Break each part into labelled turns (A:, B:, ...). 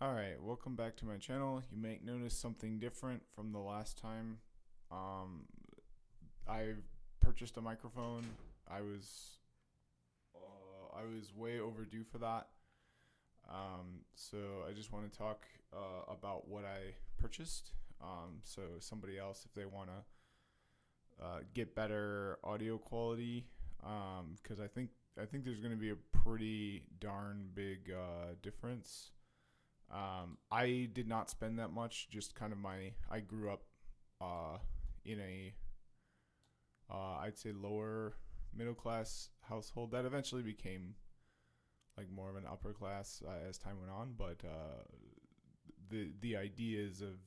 A: Alright, welcome back to my channel. You may notice something different from the last time. I purchased a microphone. I was I was way overdue for that. So I just want to talk about what I purchased. So somebody else, if they want to get better audio quality, because I think there's going to be a pretty darn big difference. I did not spend that much. Just kind of I grew up in a I'd say lower middle class household that eventually became like more of an upper class as time went on. But the ideas of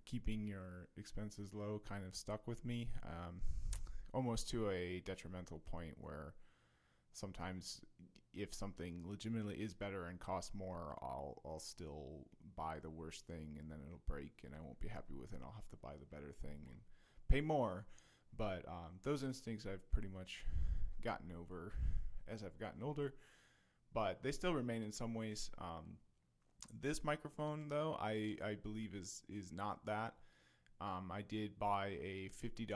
A: keeping your expenses low kind of stuck with me, almost to a detrimental point where sometimes if something legitimately is better and costs more, I'll still buy the worst thing and then it'll break and I won't be happy with it. And I'll have to buy the better thing and pay more. But those instincts I've pretty much gotten over as I've gotten older, but they still remain in some ways. This microphone, though, I believe is not that. I did buy a $50.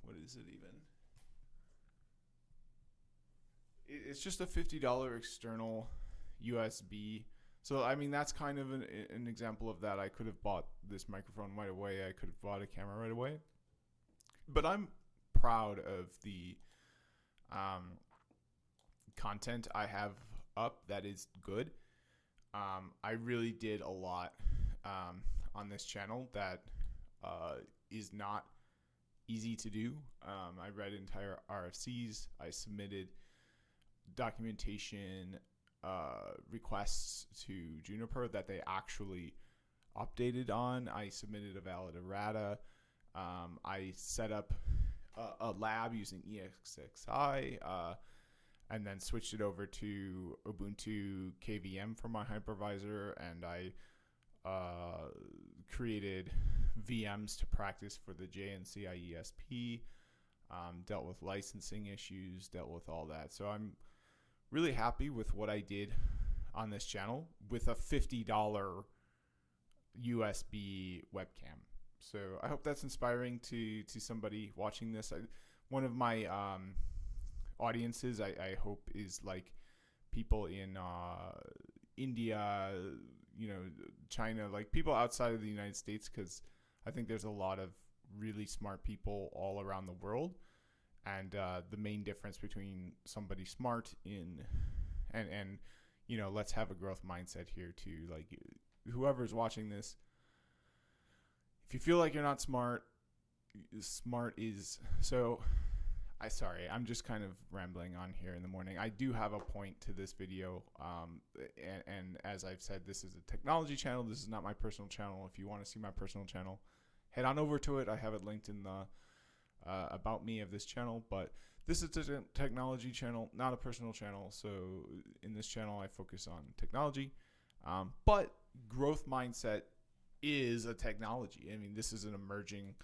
A: What is it even? It's just a $50 external USB. So I mean that's kind of an example of that. I could have bought this microphone right away. I could have bought a camera right away. But I'm proud of the um, content I have up that is good. I really did a lot on this channel that is not easy to do. I read entire RFCs. I submitted documentation requests to Juniper that they actually updated on. I submitted a valid errata. I set up a lab using EXXI, and then switched it over to Ubuntu KVM for my hypervisor, and I created VMs to practice for the JNC IESP, dealt with licensing issues, dealt with all that. So I'm really happy with what I did on this channel with a $50 USB webcam. So I hope that's inspiring to somebody watching this. One of my audiences, I hope, is like people in India, China, like people outside of the United States, because I think there's a lot of really smart people all around the world. And the main difference between somebody smart and let's have a growth mindset here too. Like whoever's watching this, if you feel like you're not smart, smart is so. I'm just kind of rambling on here in the morning. I do have a point to this video, and as I've said, this is a technology channel. This is not my personal channel. If you want to see my personal channel, head on over to it. I have it linked in the about me of this channel, but this is a technology channel, not a personal channel. So in this channel, I focus on technology, but growth mindset is a technology. I mean, this is an emerging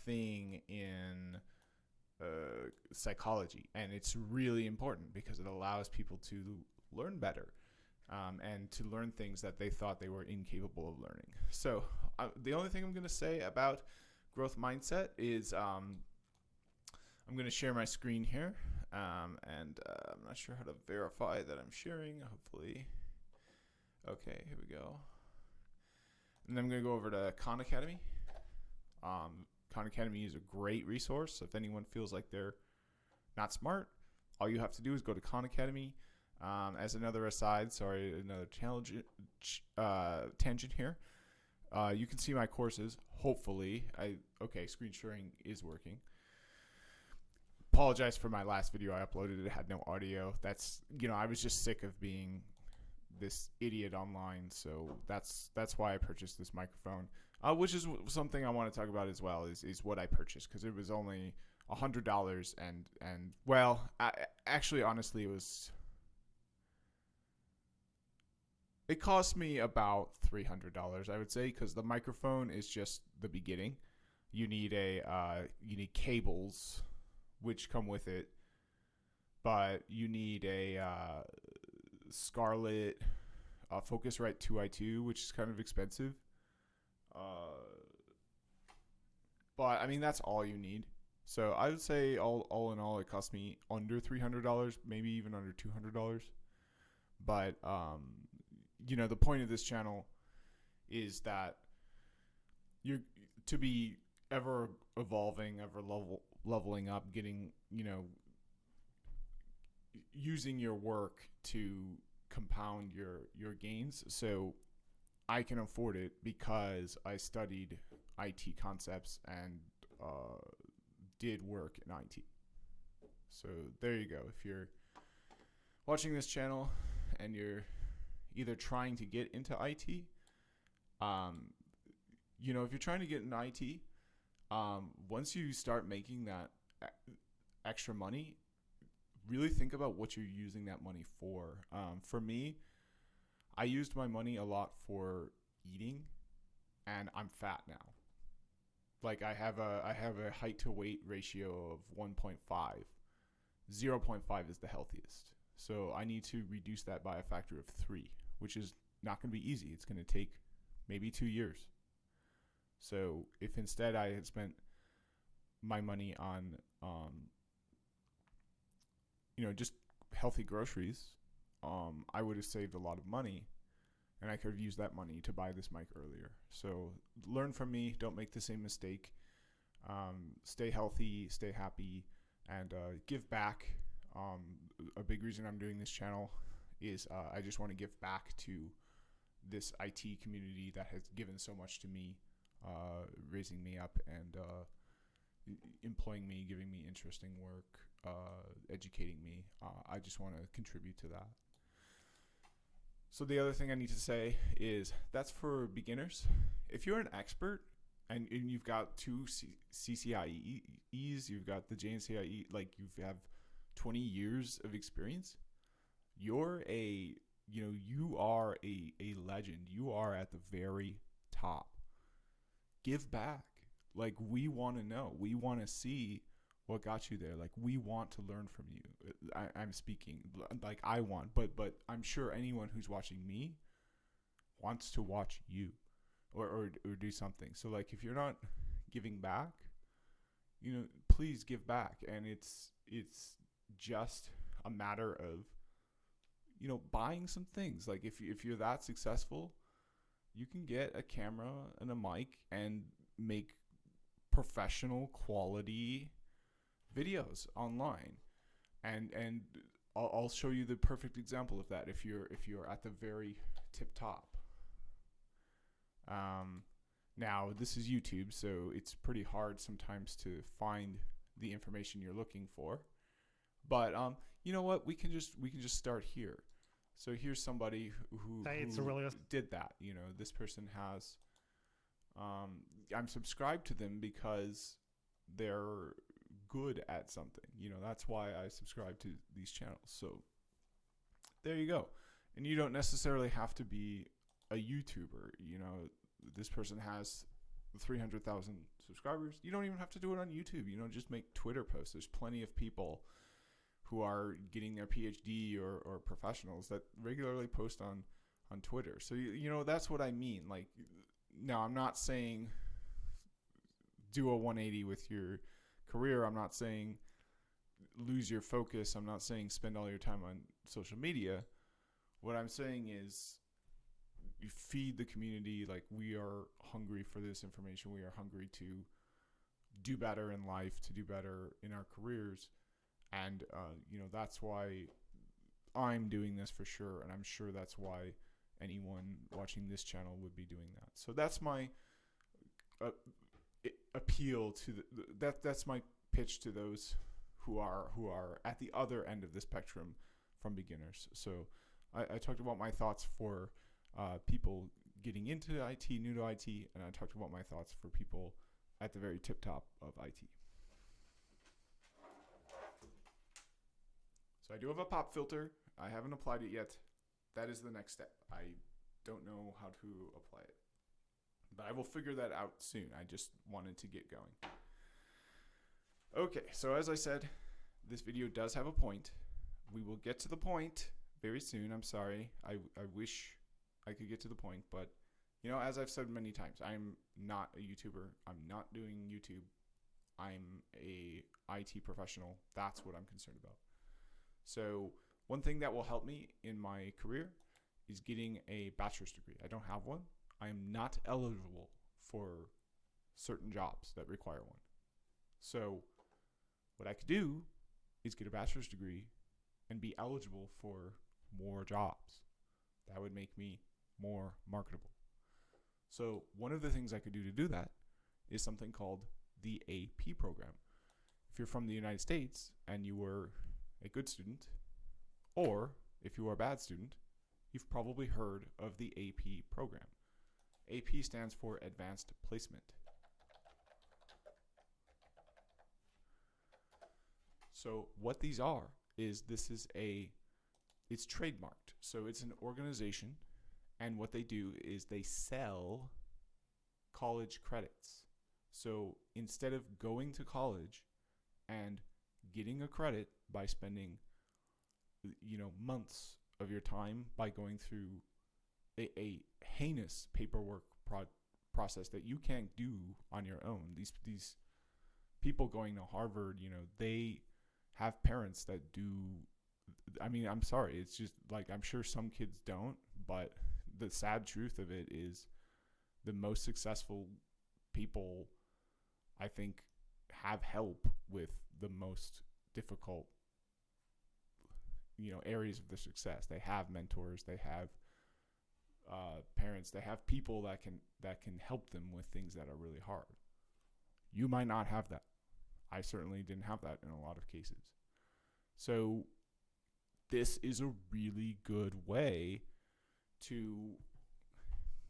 A: thing in psychology, and it's really important because it allows people to learn better, and to learn things that they thought they were incapable of learning. So the only thing I'm going to say about growth mindset is I'm going to share my screen here, and I'm not sure how to verify that I'm sharing. Hopefully, okay, here we go. And then I'm going to go over to Khan Academy. Khan Academy is a great resource. If anyone feels like they're not smart, all you have to do is go to Khan Academy. As another aside, sorry, another tangent here. You can see my courses. Hopefully, screen sharing is working. Apologize for my last video I uploaded. It had no audio. That's I was just sick of being this idiot online, so that's why I purchased this microphone, which is something I want to talk about as well. Is what I purchased, because it was only $100, and well, actually, honestly, it cost me about $300, I would say, because the microphone is just the beginning. You need cables, which come with it, but you need Scarlett, Focusrite 2i2, which is kind of expensive. Uh, but I mean, that's all you need. So I would say all in all, it cost me under $300, maybe even under $200. But the point of this channel is that you're to be ever evolving, ever leveling up, getting, using your work to compound your gains. So I can afford it because I studied IT concepts and did work in IT. So there you go. If you're watching this channel and you're either trying to get into IT, if you're trying to get into IT, once you start making that extra money, really think about what you're using that money for. For me, I used my money a lot for eating, and I'm fat now. Like I have a height to weight ratio of 1.5. 0.5 is the healthiest. So I need to reduce that by a factor of 3, which is not going to be easy. It's going to take maybe 2 years. So if instead I had spent my money on, just healthy groceries, I would have saved a lot of money, and I could have used that money to buy this mic earlier. So learn from me. Don't make the same mistake. Stay healthy, stay happy, and give back. A big reason I'm doing this channel is I just want to give back to this IT community that has given so much to me, raising me up and employing me, giving me interesting work, educating me. I just want to contribute to that. So the other thing I need to say is that's for beginners. If you're an expert and you've got 2 CCIEs, you've got the JNCIE, like you have 20 years of experience, you are a legend. You are at the very top. Give back. Like, we want to know. We want to see what got you there. Like, we want to learn from you. I'm speaking like I want, but I'm sure anyone who's watching me wants to watch you or do something. So like, if you're not giving back, please give back. And it's just a matter of, buying some things. Like if you're that successful, you can get a camera and a mic and make professional quality videos online. And I'll show you the perfect example of that if you're at the very tip top. Now this is YouTube, so it's pretty hard sometimes to find the information you're looking for. But you know what? We can just start here. So here's somebody who did that. This person has. I'm subscribed to them because they're good at something. That's why I subscribe to these channels. So there you go. And you don't necessarily have to be a YouTuber. This person has 300,000 subscribers. You don't even have to do it on YouTube. Just make Twitter posts. There's plenty of people who are getting their PhD or professionals that regularly post on Twitter. So, that's what I mean. Like, now I'm not saying do a 180 with your career. I'm not saying lose your focus. I'm not saying spend all your time on social media. What I'm saying is you feed the community. Like, we are hungry for this information. We are hungry to do better in life, to do better in our careers. And, that's why I'm doing this for sure. And I'm sure that's why anyone watching this channel would be doing that. So that's my appeal to that's my pitch to those who are at the other end of the spectrum from beginners. So I talked about my thoughts for people getting into IT, new to IT, and I talked about my thoughts for people at the very tip top of IT. So I do have a pop filter. I haven't applied it yet. That is the next step. I don't know how to apply it, but I will figure that out soon. I just wanted to get going. Okay, so as I said, this video does have a point. We will get to the point, very soon. I'm sorry. I wish I could get to the point, but as I've said many times, I'm not a YouTuber. I'm not doing YouTube. I'm a IT professional. That's what I'm concerned about. So one thing that will help me in my career is getting a bachelor's degree. I don't have one. I am not eligible for certain jobs that require one. So what I could do is get a bachelor's degree and be eligible for more jobs. That would make me more marketable. So one of the things I could do to do that is something called the AP program. If you're from the United States and you were a good student, or if you are a bad student, you've probably heard of the AP program. AP stands for Advanced Placement. So what these are is it's trademarked. So it's an organization, and what they do is they sell college credits. So instead of going to college and getting a credit by spending months of your time by going through a heinous paperwork process that you can't do on your own. These people going to Harvard, they have parents that do. I mean, I'm sorry. It's just like, I'm sure some kids don't, but the sad truth of it is the most successful people, I think, have help with the most difficult, areas of their success. They have mentors. They have parents. They have people that can help them with things that are really hard. You might not have that. I certainly didn't have that in a lot of cases. So this is a really good way to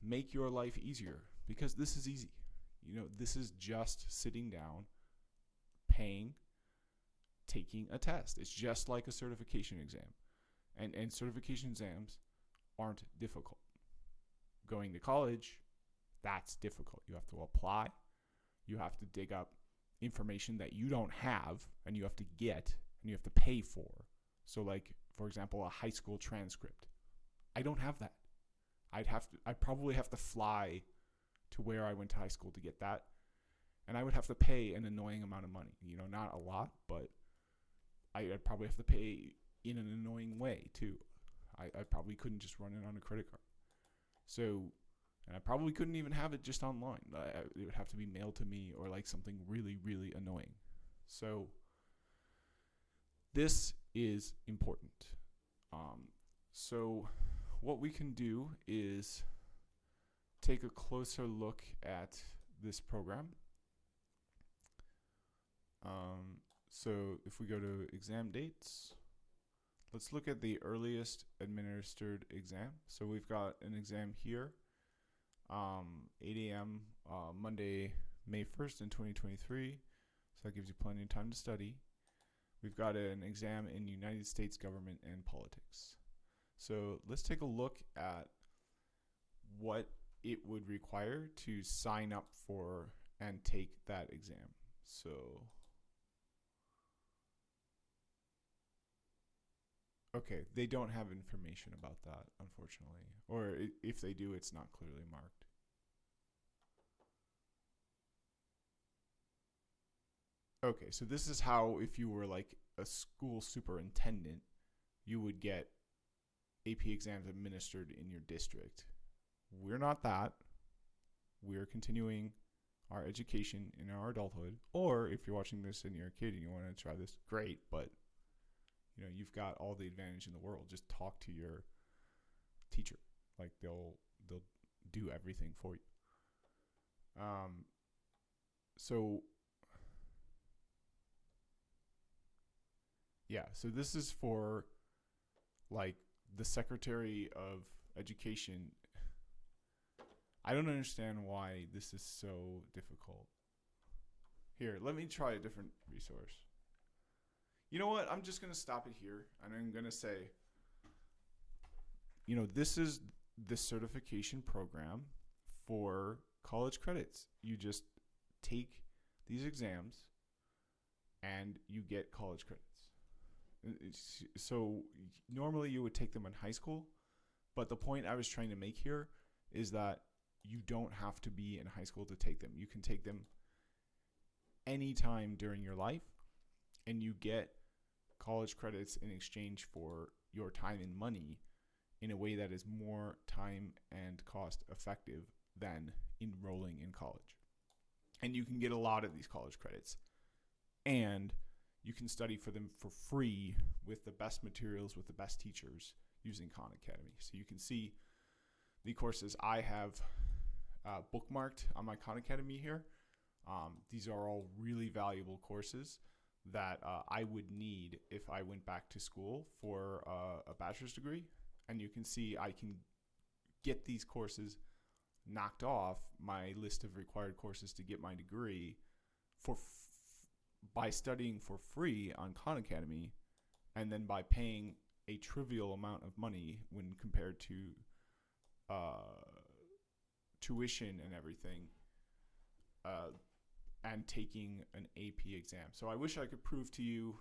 A: make your life easier, because this is easy. This is just sitting down, paying, taking a test. It's just like a certification exam. And certification exams aren't difficult. Going to college, that's difficult. You have to apply. You have to dig up information that you don't have, and you have to get, and you have to pay for. So like, for example, a high school transcript. I don't have that. I'd probably have to fly to where I went to high school to get that. And I would have to pay an annoying amount of money. Not a lot, but I'd probably have to pay in an annoying way too. I probably couldn't just run it on a credit card. So, and I probably couldn't even have it just online. It would have to be mailed to me, or like something really, really annoying. So this is important. So what we can do is take a closer look at this program. So if we go to exam dates, let's look at the earliest administered exam. So we've got an exam here, 8 a.m. Monday, May 1st in 2023. So that gives you plenty of time to study. We've got an exam in United States government and politics. So let's take a look at what it would require to sign up for and take that exam. So okay, they don't have information about that, unfortunately. Or if they do, it's not clearly marked. Okay, so this is how, if you were like a school superintendent, you would get AP exams administered in your district. We're not that. We're continuing our education in our adulthood. Or if you're watching this and you're a kid and you want to try this, great, but you've got all the advantage in the world. Just talk to your teacher. Like they'll do everything for you. So yeah, so this is for like the Secretary of Education. I don't understand why this is so difficult. Here, let me try a different resource. You know what? I'm just going to stop it here, and I'm going to say, this is the certification program for college credits. You just take these exams, and you get college credits. So normally you would take them in high school, but the point I was trying to make here is that you don't have to be in high school to take them. You can take them anytime during your life, and you get college credits in exchange for your time and money in a way that is more time and cost effective than enrolling in college. And you can get a lot of these college credits, and you can study for them for free with the best materials, with the best teachers using Khan Academy. So you can see the courses I have bookmarked on my Khan Academy here. These are all really valuable courses that I would need if I went back to school for a bachelor's degree. And you can see I can get these courses knocked off my list of required courses to get my degree by studying for free on Khan Academy, and then by paying a trivial amount of money when compared to tuition and everything, and taking an AP exam. So I wish I could prove to you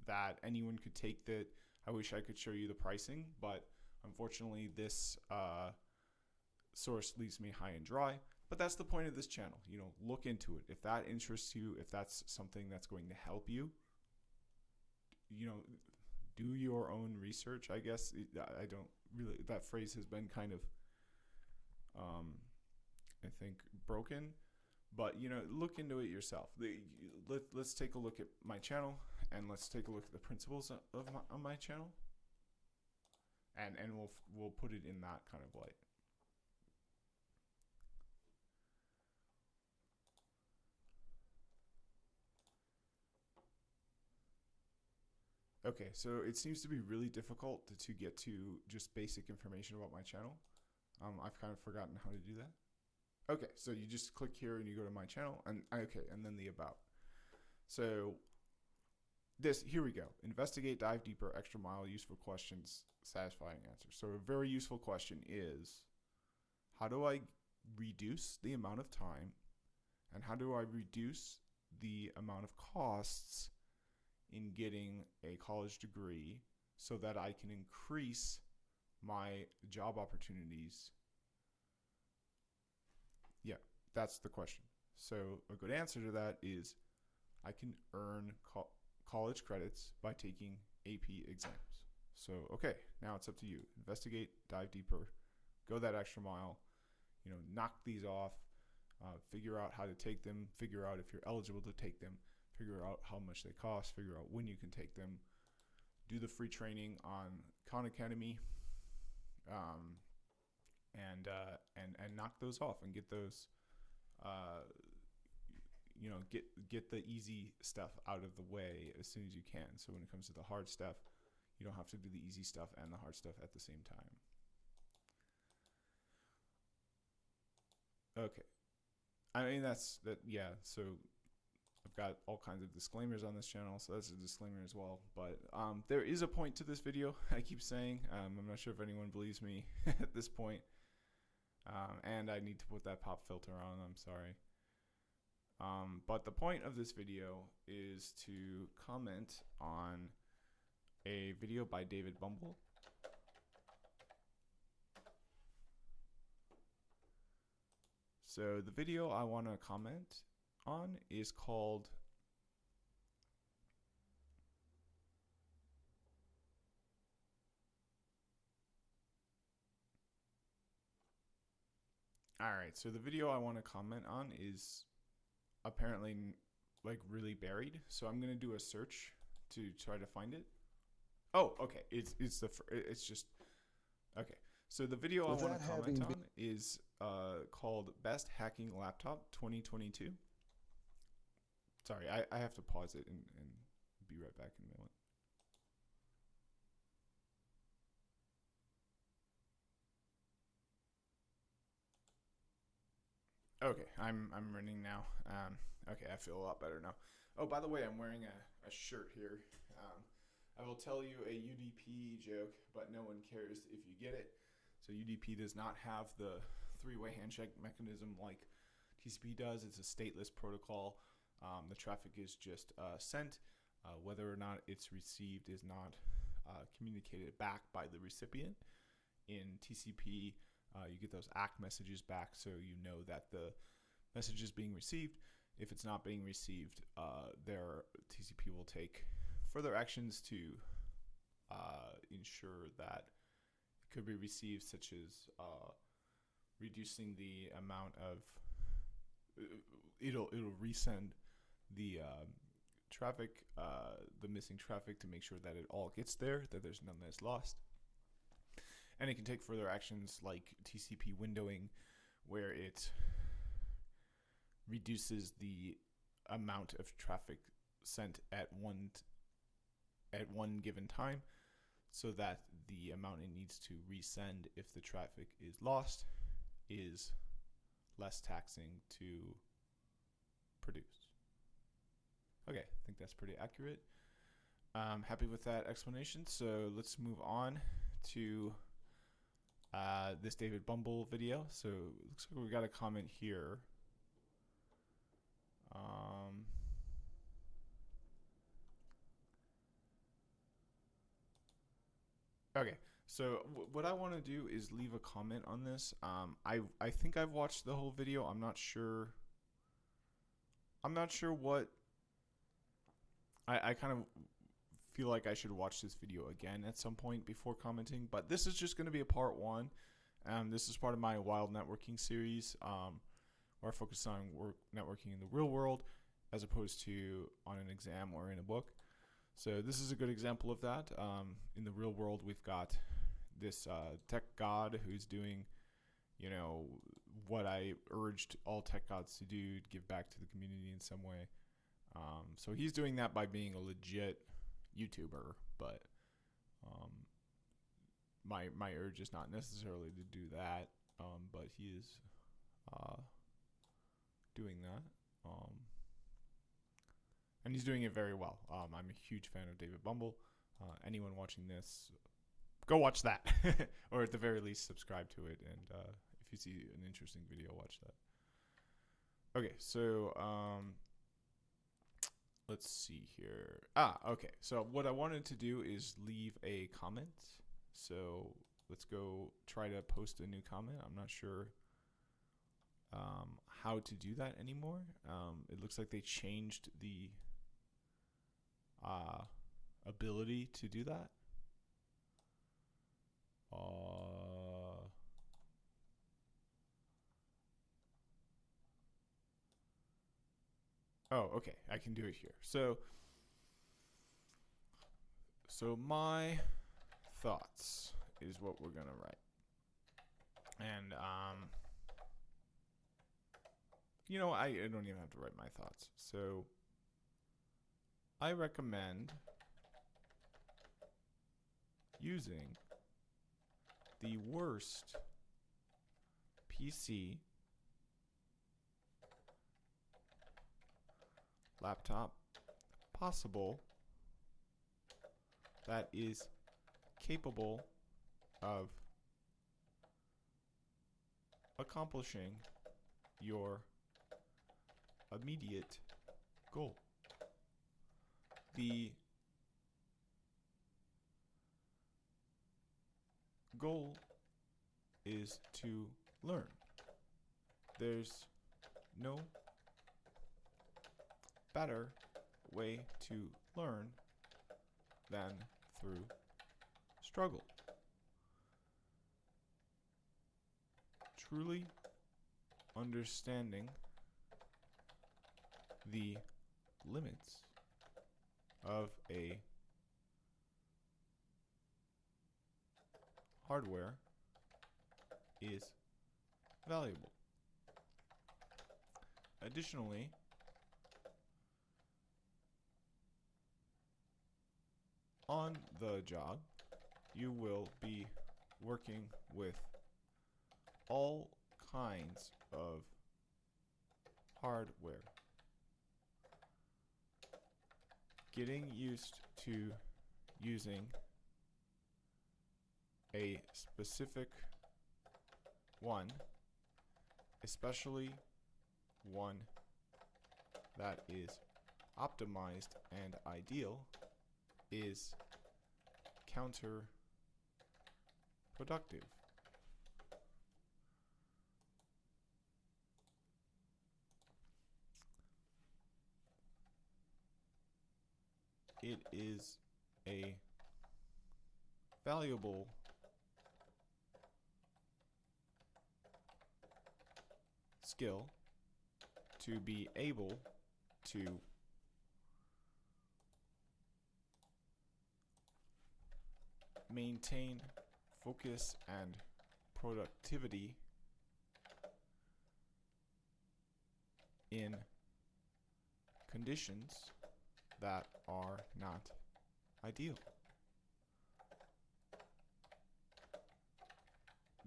A: that anyone could take that. I wish I could show you the pricing, but unfortunately this source leaves me high and dry. But that's the point of this channel. Look into it. If that interests you, if that's something that's going to help you, do your own research, I guess. I don't really, that phrase has been kind of, I think, broken. But, look into it yourself. Let's take a look at my channel, and let's take a look at the principles of my channel. And we'll put it in that kind of light. Okay, so it seems to be really difficult to get to just basic information about my channel. I've kind of forgotten how to do that. Okay, so you just click here and you go to my channel, and then the about. So here we go. Investigate, dive deeper, extra mile, useful questions, satisfying answers. So a very useful question is, how do I reduce the amount of time, and how do I reduce the amount of costs in getting a college degree so that I can increase my job opportunities? Yeah, that's the question. So a good answer to that is I can earn college credits by taking AP exams. So, okay, now it's up to you. Investigate, dive deeper, go that extra mile, knock these off, figure out how to take them, figure out if you're eligible to take them, figure out how much they cost, figure out when you can take them, do the free training on Khan Academy, and knock those off and get those, get the easy stuff out of the way as soon as you can. So when it comes to the hard stuff, you don't have to do the easy stuff and the hard stuff at the same time. Okay. I mean, yeah, so I've got all kinds of disclaimers on this channel, so that's a disclaimer as well. But there is a point to this video, I keep saying. I'm not sure if anyone believes me at this point. And I need to put that pop filter on, I'm sorry. But the point of this video is to comment on a video by David Bombal. So the video I want to comment on is called Alright, so the video I want to comment on is apparently like really buried, so I'm going to do a search to try to find it. Oh, okay. It's just okay. So the video I want to comment on is called Best Hacking Laptop 2022. Sorry, I have to pause it and be right back in a moment. Okay, I'm running now. Okay, I feel a lot better now. Oh, by the way, I'm wearing a shirt here. I will tell you a UDP joke, but no one cares if you get it. So UDP does not have the three-way handshake mechanism like TCP does. It's a stateless protocol. The traffic is just sent. Whether or not it's received is not communicated back by the recipient. In TCP, you get those ACK messages back, so you know that the message is being received. If it's not being received, their TCP will take further actions to ensure that it could be received, such as reducing the amount of it'll resend the traffic, the missing traffic, to make sure that it all gets there, that there's none that's lost. And it can take further actions like TCP windowing, where it reduces the amount of traffic sent at one given time, so that the amount it needs to resend if the traffic is lost is less taxing to produce. Okay, I think that's pretty accurate. Happy with that explanation. So let's move on to this David Bombal video. So it looks like we got a comment here. Okay, so what I want to do is leave a comment on this. I think I've watched the whole video. I'm not sure what I kind of feel like I should watch this video again at some point before commenting, but this is just going to be a part one. This is part of my Wild Networking series, where I focus on networking in the real world as opposed to on an exam or in a book. So this is a good example of that. In the real world, we've got this tech god who's doing, what I urged all tech gods to do, to give back to the community in some way. So he's doing that by being a legit YouTuber, but my urge is not necessarily to do that, but he is doing that. And he's doing it very well. I'm a huge fan of David Bombal. Anyone watching this, go watch that. Or at the very least, subscribe to it. And if you see an interesting video, watch that. Okay, so let's see here. Okay. So what I wanted to do is leave a comment. So let's go try to post a new comment. I'm not sure how to do that anymore. It looks like they changed the ability to do that. Oh, okay. I can do it here. So my thoughts is what we're gonna write, and I don't even have to write my thoughts. So I recommend using the worst PC, laptop possible that is capable of accomplishing your immediate goal. The goal is to learn. There's no better way to learn than through struggle. Truly understanding the limits of a hardware is valuable. Additionally, on the job, you will be working with all kinds of hardware. Getting used to using a specific one, especially one that is optimized and ideal is counterproductive. It is a valuable skill to be able to maintain focus and productivity in conditions that are not ideal.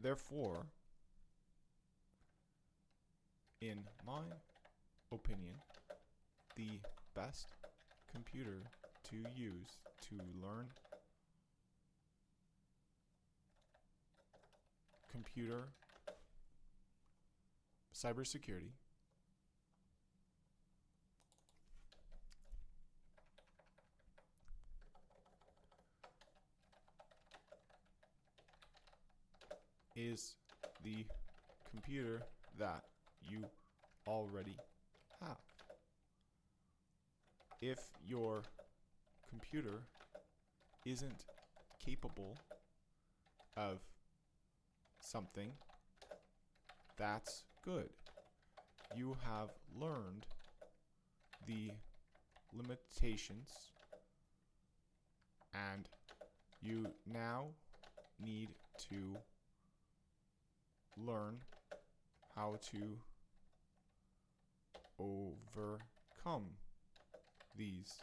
A: Therefore, in my opinion, the best computer to use to learn computer cybersecurity is the computer that you already have. If your computer isn't capable of something, that's good. You have learned the limitations and you now need to learn how to overcome these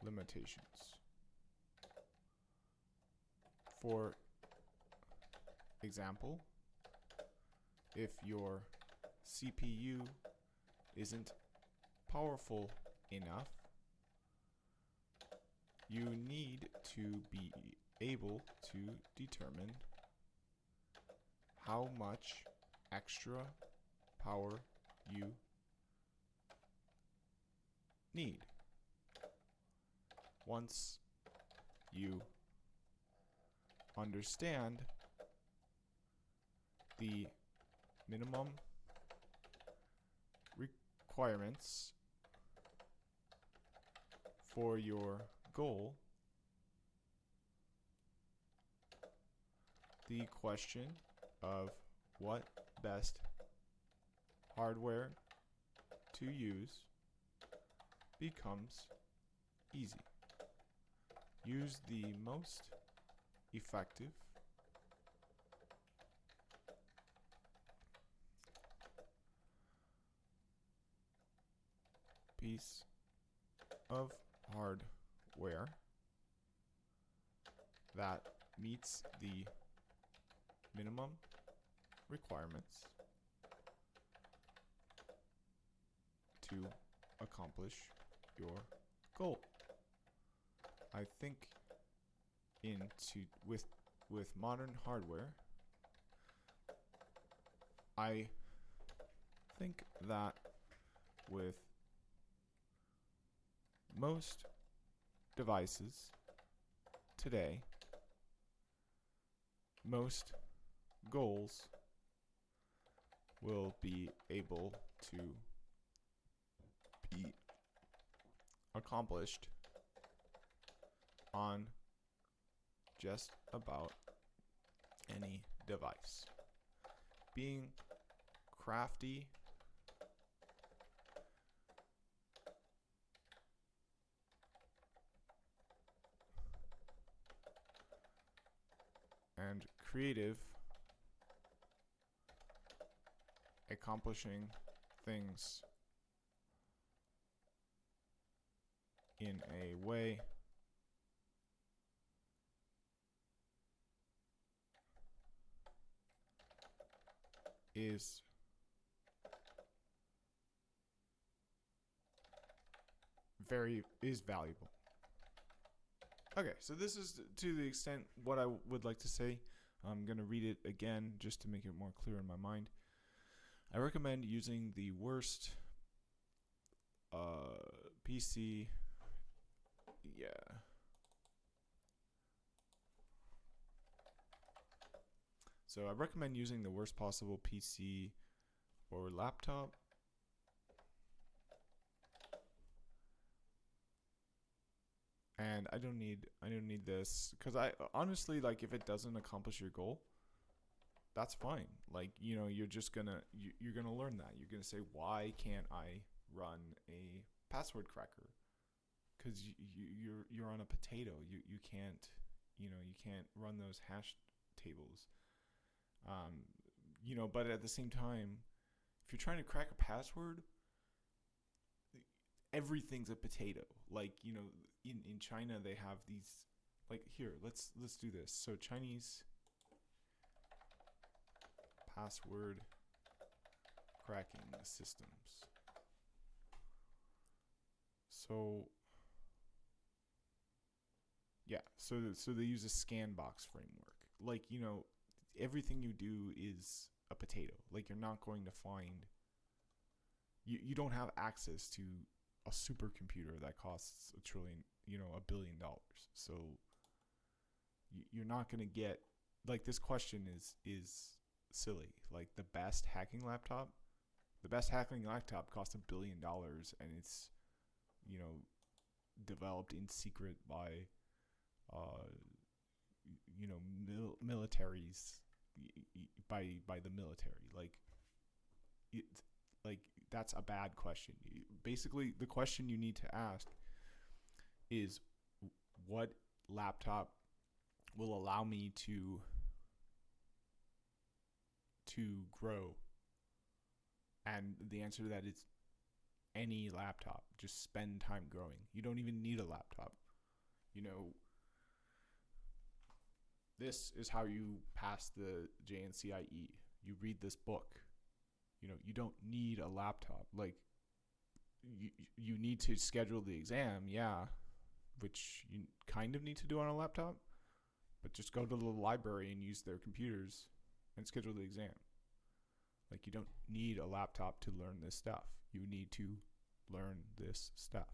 A: limitations. For example, if your CPU isn't powerful enough, you need to be able to determine how much extra power you need. Once you understand the minimum requirements for your goal, the question of what best hardware to use becomes easy. Use the most effective piece of hardware that meets the minimum requirements to accomplish your goal. I think with modern hardware, I think that with most devices today, most goals will be able to be accomplished on just about any device. Being crafty and creative, accomplishing things in a way is valuable. Okay, so this is to the extent what I would like to say. I'm going to read it again just to make it more clear in my mind. I recommend using the worst PC, yeah. So I recommend using the worst possible PC or laptop. And I don't need this because I honestly, like, if it doesn't accomplish your goal, that's fine. Like, you're just gonna you're gonna learn that. You're gonna say, why can't I run a password cracker? Because you're on a potato. You can't you can't run those hash tables. But at the same time, if you're trying to crack a password, everything's a potato. Like, in China they have these, like, here, let's do this. So Chinese password cracking systems. So yeah, so they use a sandbox framework. Like, everything you do is a potato. Like, you're not going to find, you don't have access to a supercomputer that costs $1 billion. So you're not going to get, like, this question is silly. Like, the best hacking laptop costs $1 billion, and it's developed in secret by militaries, by the military. Like, it, like, that's a bad question. Basically, the question you need to ask is, what laptop will allow me to grow? And the answer to that is any laptop. Just spend time growing. You don't even need a laptop. This is how you pass the JNCIE. You read this book. You don't need a laptop. Like, you need to schedule the exam, yeah, which you kind of need to do on a laptop, but just go to the library and use their computers and schedule the exam. Like, you don't need a laptop to learn this stuff. You need to learn this stuff.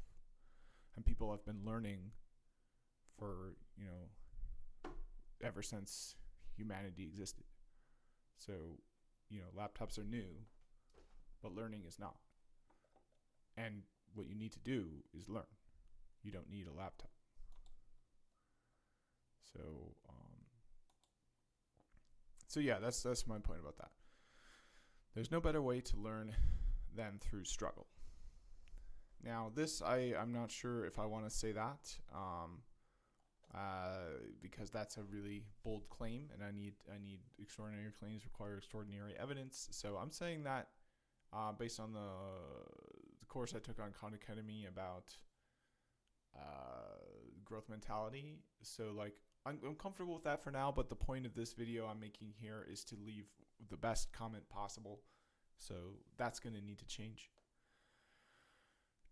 A: And people have been learning for, ever since humanity existed. So, laptops are new, but learning is not. And what you need to do is learn. You don't need a laptop. So yeah, that's my point about that. There's no better way to learn than through struggle. Now, this, I'm not sure if I want to say that, because that's a really bold claim, and I need extraordinary claims require extraordinary evidence. So I'm saying that based on the course I took on Khan Academy about growth mentality. So, like, I'm comfortable with that for now, but the point of this video I'm making here is to leave the best comment possible. So that's going to need to change.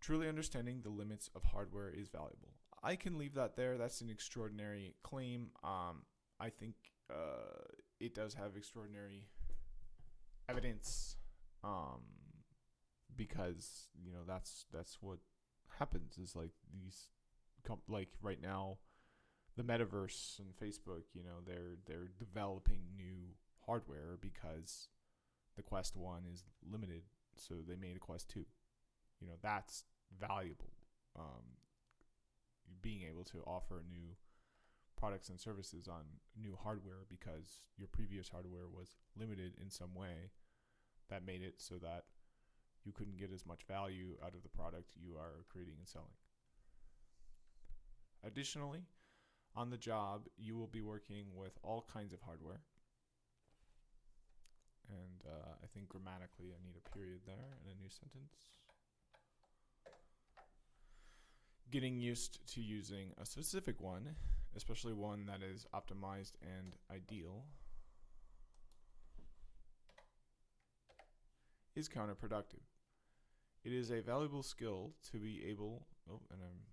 A: Truly understanding the limits of hardware is valuable. I can leave that there. That's an extraordinary claim. I think it does have extraordinary evidence, because that's what happens. Is like these, like right now, the metaverse and Facebook. They're developing new hardware because the Quest 1 is limited, so they made a Quest 2. That's valuable. Being able to offer new products and services on new hardware because your previous hardware was limited in some way that made it so that you couldn't get as much value out of the product you are creating and selling. Additionally, on the job, you will be working with all kinds of hardware. And I think grammatically I need a period there and a new sentence. Getting used to using a specific one, especially one that is optimized and ideal, is counterproductive. It is a valuable skill to be able, and I'm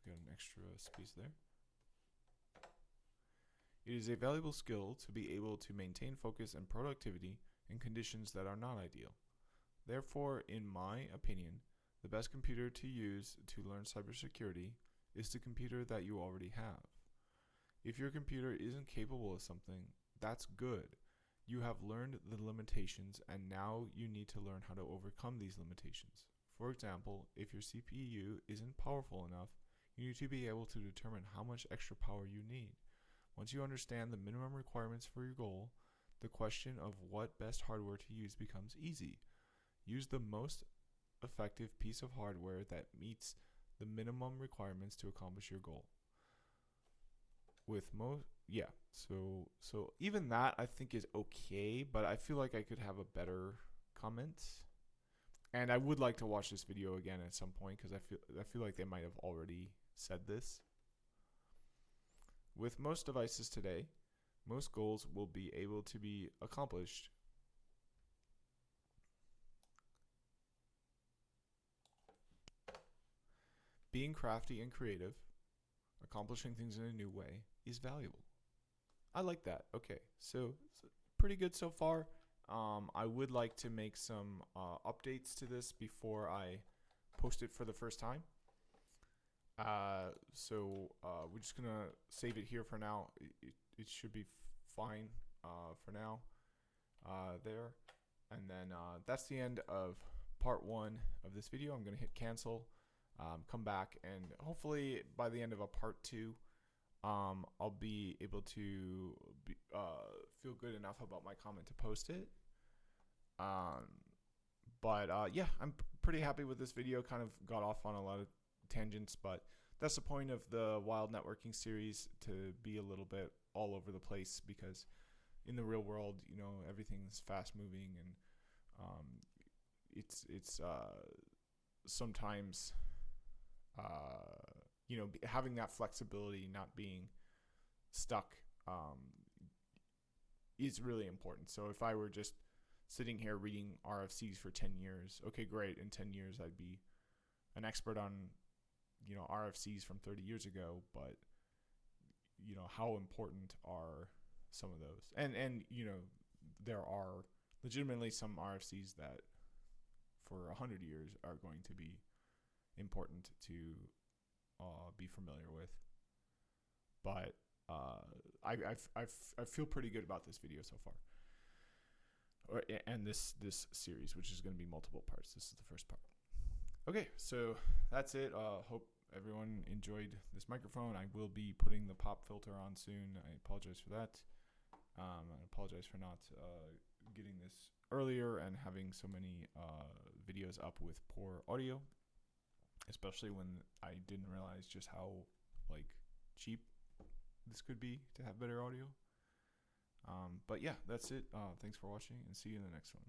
A: got an extra space there. It is a valuable skill to be able to maintain focus and productivity in conditions that are not ideal. Therefore, in my opinion, The best computer to use to learn cybersecurity is the computer that you already have. If your computer isn't capable of something, that's good. You have learned the limitations, and now you need to learn how to overcome these limitations. For example, if your CPU isn't powerful enough, you need to be able to determine how much extra power you need. Once you understand the minimum requirements for your goal, the question of what best hardware to use becomes easy. Use the most effective piece of hardware that meets the minimum requirements to accomplish your goal. So even that I think is okay, but I feel like I could have a better comment. And I would like to watch this video again at some point because I feel like they might have already said this. With most devices today, most goals will be able to be accomplished being crafty and creative, accomplishing things in a new way is valuable. I like that. Okay, so pretty good so far. I would like to make some updates to this before I post it for the first time. So we're just gonna save it here for now. It should be fine for now. There, and then that's the end of part 1 of this video. I'm gonna hit cancel. Come back, and hopefully by the end of a part 2, I'll be able to feel good enough about my comment to post it. But yeah, I'm pretty happy with this video. Kind of got off on a lot of tangents, but that's the point of the Wild Networking series, to be a little bit all over the place, because in the real world, you know, everything's fast moving, and it's sometimes you know, having that flexibility, not being stuck, is really important. So if I were just sitting here reading RFCs for 10 years, okay, great. In 10 years, I'd be an expert on, you know, RFCs from 30 years ago. But, you know, how important are some of those? And you know, there are legitimately some RFCs that for 100 years are going to be important to be familiar with. But I feel pretty good about this video so far, and this series, which is going to be multiple parts. This is the first part. Okay, so that's it. Hope everyone enjoyed this microphone. I will be putting the pop filter on soon. I apologize for that. I apologize for not getting this earlier and having so many videos up with poor audio, especially when I didn't realize just how like cheap this could be to have better audio. But yeah, that's it. Thanks for watching, and see you in the next one.